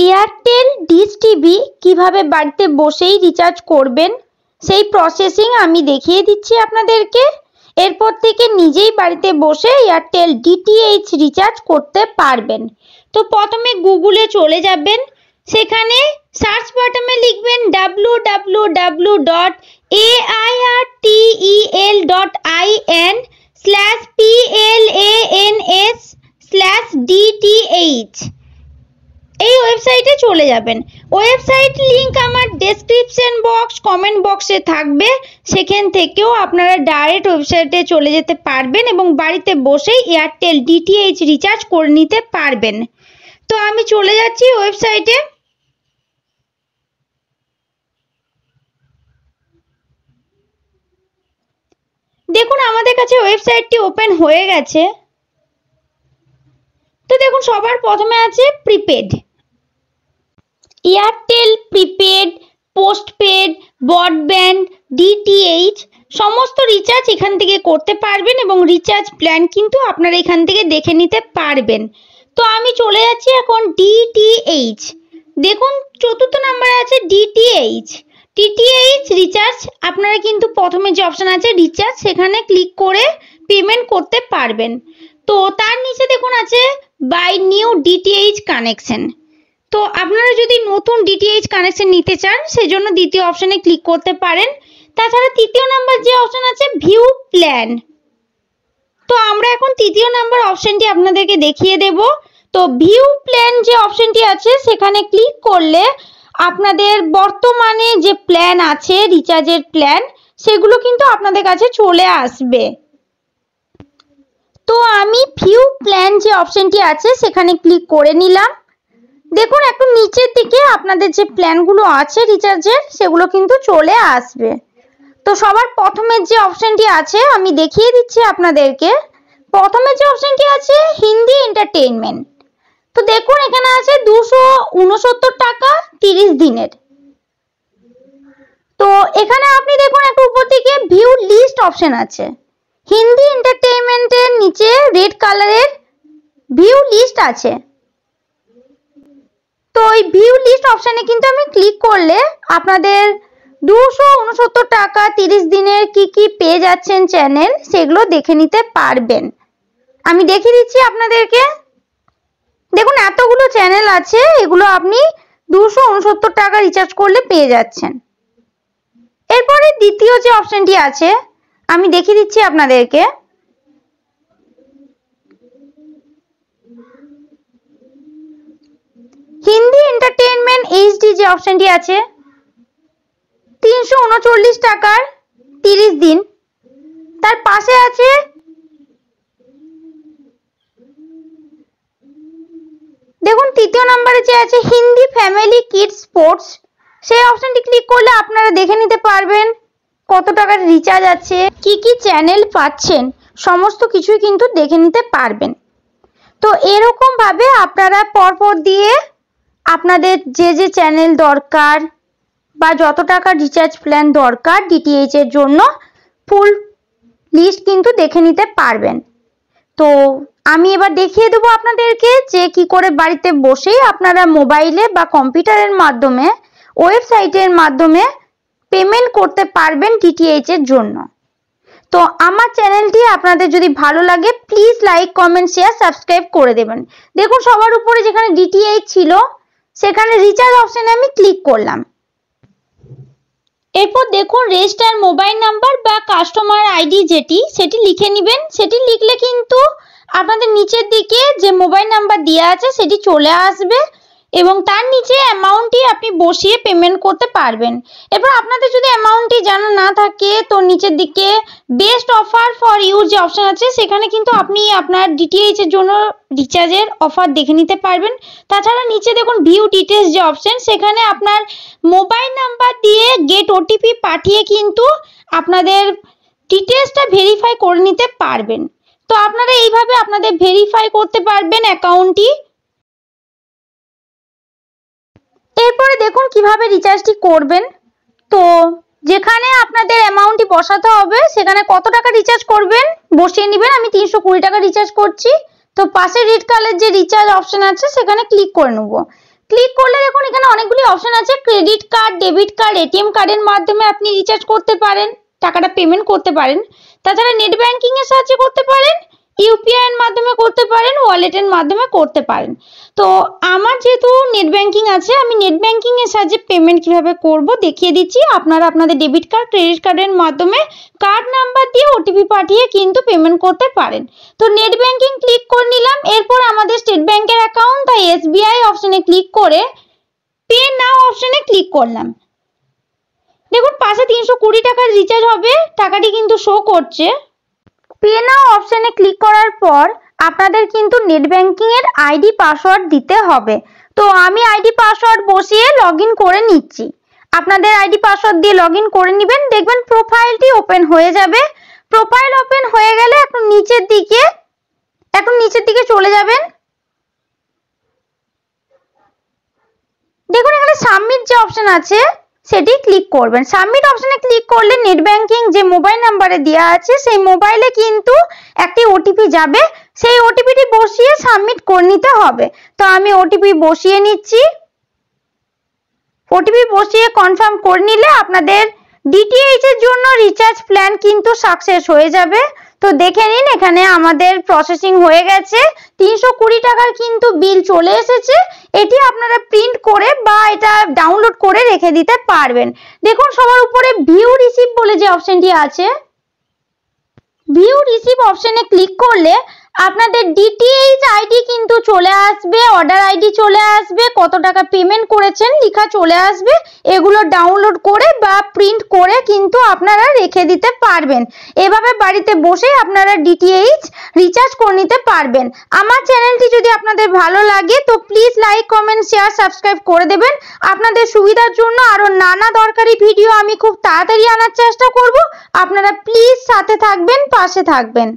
Airtel dish TV কিভাবে বাড়িতে বসেই রিচার্জ করবেন সেই প্রসেসিং আমি দেখিয়ে দিচ্ছি আপনাদেরকে। এরপর থেকে নিজেই বাড়িতে বসে এয়ারটেল ডিটিএইচ রিচার্জ করতে পারবেন। তো প্রথমে গুগলে চলে যাবেন, সেখানে সার্চ বাটনে লিখবেন www.airtel.in/plans/DTH। এই ওয়েবসাইটে চলে যাবেন। ওয়েবসাইট লিংক আমার ডেসক্রিপশন বক্স, কমেন্ট বক্সে থাকবে, সেখান থেকেও আপনারা ডাইরেক্ট ওয়েবসাইটে চলে যেতে পারবেন এবং বাড়িতে বসেই এয়ারটেল ডিটিএইচ রিচার্জ করে নিতে পারবেন। তো আমি চলে যাচ্ছি ওয়েবসাইটে। দেখুন আমাদের কাছে ওয়েবসাইটটি ওপেন হয়ে গেছে। তো দেখুন সবার প্রথমে আছে prepaid. Airtel prepaid, postpaid, broadband, DTH সমস্ত রিচার্জ এখান থেকে করতে পারবেন এবং রিচার্জ প্ল্যান কিন্তু আপনারা এখান থেকে দেখে নিতে পারবেন। তো আমি চলে যাচ্ছি এখন ডিটিএইচ। দেখুন চতুর্থ নম্বরে আছে ডিটিএইচ। ডিটিএইচ রিচার্জ আপনারা কিন্তু প্রথমে যে অপশন আছে রিচার্জ, সেখানে ক্লিক করে পেমেন্ট করতে পারবেন। তো তার নিচে দেখুন আছে বাই নিউ ডিটিএইচ কানেকশন। তো আপনারা যদি নতুন ডিটিএইচ কানেকশন নিতে চান সেজন্য দ্বিতীয় অপশনে ক্লিক করতে পারেন। তাছাড়া তৃতীয় নাম্বার যে অপশন আছে ভিউ প্ল্যান। তো আমরা এখন তৃতীয় নাম্বার অপশনটি আপনাদেরকে দেখিয়ে দেব। তো ভিউ প্ল্যান যে অপশনটি আছে সেখানে ক্লিক করলে আপনাদের বর্তমানে যে প্ল্যান আছে রিচার্জের প্ল্যান, সেগুলো কিন্তু আপনাদের কাছে চলে আসবে। তো আমি ভিউ প্ল্যান যে অপশনটি আছে সেখানে ক্লিক করে নিলাম। দেখুন একটু নিচের দিকে আপনাদের যে প্ল্যানগুলো আছে রিচার্জের সেগুলো কিন্তু চলে আসবে। তো সবার প্রথমের যে অপশনটি আছে আমি দেখিয়ে দিচ্ছি আপনাদেরকে। প্রথমে যে অপশনটি আছে হিন্দি এন্টারটেইনমেন্ট। তো দেখুন এখানে আছে 269 টাকা 30 দিনের। তো এখানে আপনি দেখুন একটু উপর দিকে ভিউ লিস্ট অপশন আছে। হিন্দি এন্টারটেইনমেন্টের নিচে রেড কালারের ভিউ লিস্ট আছে। তো এই ভিউ লিস্ট অপশনে কিন্তু আমি ক্লিক করলে আপনাদের 269 টাকা 30 দিনের কি কি পেয়ে যাচ্ছেন চ্যানেল, সেগুলো দেখে নিতে পারবেন। আমি দেখিয়ে দিচ্ছি আপনাদেরকে। দেখুন এতগুলো চ্যানেল আছে, এগুলো আপনি 269 টাকা রিচার্জ করলে পেয়ে যাচ্ছেন। এরপরে দ্বিতীয় যে অপশনটি আছে আমি দেখিয়ে দিচ্ছি আপনাদেরকে। হিন্দি এন্টারটেইনমেন্ট এইচডি যে অপশনটি আছে 339 টাকার 30 দিন। তার পাশে আছে দেখুন তৃতীয় নম্বরে যে আছে হিন্দি ফ্যামিলি কিডস স্পোর্টস, সেই অপশনটি ক্লিক করলে আপনারা দেখে নিতে পারবেন কত টাকার রিচার্জ আছে, কি কি চ্যানেল পাচ্ছেন, সমস্ত কিছুই কিন্তু দেখে নিতে পারবেন। তো এরকম ভাবে আপনারা পরপর দিয়ে আপনাদের যে যে চ্যানেল দরকার বা যত টাকা রিচার্জ প্ল্যান দরকার ডিটিএইচ এর জন্য ফুল লিস্ট কিন্তু দেখে নিতে পারবেন। তো আমি এবার দেখিয়ে দেবো আপনাদেরকে যে কি করে বাড়িতে বসেই আপনারা মোবাইলে বা কম্পিউটারের মাধ্যমে ওয়েবসাইটের মাধ্যমে পেমেন্ট করতে পারবেন ডিটিএইচ এর জন্য। তো আমার চ্যানেলটি আপনাদের যদি ভালো লাগে please like, comment, share, subscribe করে দেবেন। দেখুন সবার উপরে যেখানে ডিটিএইচ ছিল সেখানে রিচার্জ অপশনে আমি ক্লিক করলাম। এরপর দেখুন রেজিস্টার মোবাইল নাম্বার বা কাস্টমার আইডি সেটি লিখে নেবেন। সেটি লিখলে কিন্তু আপনাদের নিচের দিকে যে মোবাইল নাম্বার দেওয়া আছে সেটি চলে আসবে এবং তার নিচে অ্যামাউন্টটি আপনি বসিয়ে পেমেন্ট করতে পারবেন। এরপর আপনাদের যদি অ্যামাউন্টটি জানা না থাকে তো নিচের দিকে বেস্ট অফার ফর ইউ যে অপশন আছে সেখানে কিন্তু আপনি আপনার ডিটিএইচ এর জন্য রিচার্জের অফার দেখে নিতে পারবেন। তাছাড়া নিচে দেখুন ভিউ ডিটেলস যে অপশন, সেখানে আপনার মোবাইল নাম্বার দিয়ে গেট ওটিপি পাঠিয়ে কিন্তু আপনাদের ডিটেলসটা ভেরিফাই করে নিতে পারবেন। তো আপনারা এইভাবে আপনাদের ভেরিফাই করতে পারবেন অ্যাকাউন্টটি। এরপরে দেখুন কিভাবে রিচার্জটি করবেন। তো যেখানে আপনাদের অ্যামাউন্টটি বসাতে হবে সেখানে কত টাকা রিচার্জ করবেন বসিয়ে নেবেন। আমি 320 টাকা রিচার্জ করছি। তো পাশে রেড কালার যে রিচার্জ অপশন আছে সেখানে ক্লিক করে নেব। ক্লিক করলে দেখুন এখানে অনেকগুলি অপশন আছে। Credit card, debit card, ATM কার্ডের মাধ্যমে আপনি রিচার্জ করতে পারেন, টাকাটা পেমেন্ট করতে পারেন। তাছাড়া নেট ব্যাংকিং এর সাহায্যে করতে পারেন, ইউপিআই এর মাধ্যমে করতে পারেন, ওয়ালেটের মাধ্যমে করতে পারেন। তো আমার যেহেতু নেট ব্যাংকিং আছে, আমি নেট ব্যাংকিং এর সাহায্যে পেমেন্ট কিভাবে করব দেখিয়ে দিচ্ছি। আপনারা আপনাদের ডেবিট কার্ড, ক্রেডিট কার্ডের মাধ্যমে কার্ড নাম্বার দিয়ে ওটিপি পাঠিয়ে কিন্তু পেমেন্ট করতে পারেন। তো নেট ব্যাংকিং ক্লিক করে নিলাম। এরপর আমাদের স্টেট ব্যাংকের অ্যাকাউন্ট তাই এসবিআই অপশনে ক্লিক করে পে নাও অপশনে ক্লিক করলাম। দেখুন পাশে 320 টাকার রিচার্জ হবে, টাকাটি কিন্তু শো করছে। পে নাও অপশনে ক্লিক করার পর আপনাদের কিন্তু নেট ব্যাংকিং এর আইডি পাসওয়ার্ড দিতে হবে। তো আমি আইডি পাসওয়ার্ড বসিয়ে লগইন করে নিচ্ছি। আপনাদের আইডি পাসওয়ার্ড দিয়ে লগইন করে নেবেন। দেখবেন প্রোফাইলটি ওপেন হয়ে যাবে। প্রোফাইল ওপেন হয়ে গেলে একটু নিচের দিকে চলে যাবেন। দেখুন এখানে সাবমিট যে অপশন আছে সেটি ক্লিক করবেন। সাবমিট অপশনে ক্লিক করলে নেট ব্যাংকিং যে মোবাইল নাম্বারে দেওয়া আছে সেই মোবাইলে কিন্তু একটি ওটিপি যাবে, সেই ওটিপিটি বসিয়ে সাবমিট করে নিতে হবে। তো আমি ওটিপি বসিয়ে নিচ্ছি। ওটিপি বসিয়ে কনফার্ম করে নিলে আপনাদের ডিটিএইচ এর জন্য রিচার্জ প্ল্যান কিন্তু সাকসেস হয়ে যাবে। তো দেখে নিন এখানে আমাদের প্রসেসিং হয়ে গেছে। 320 টাকার কিন্তু বিল চলে এসেছে। এটি আপনারা প্রিন্ট করে বা এটা ডাউনলোড করে রেখে দিতে পারবেন। দেখুন সবার উপরে ভিউ রিসিভ বলে যে অপশনটি আছে, ভিউ রিসিভ অপশনে ক্লিক করলে আপনাদের ডিটিএইচ আইডি কিন্তু চলে আসবে, অর্ডার আইডি চলে আসবে, কত টাকা পেমেন্ট করেছেন লেখা চলে আসবে। এগুলো ডাউনলোড করে বা প্রিন্ট করে কিন্তু আপনারা রেখে দিতে পারবেন। এভাবে বাড়িতে বসে আপনারা ডিটিএইচ রিচার্জ করে নিতে পারবেন। আমার চ্যানেলটি যদি আপনাদের ভালো লাগে তো please like, comment, share, subscribe করে দেবেন। আপনাদের সুবিধার জন্য আরো নানা দরকারি ভিডিও আমি খুব তাড়াতাড়ি আনার চেষ্টা করব। আপনারা প্লিজ সাথে থাকবেন, পাশে থাকবেন।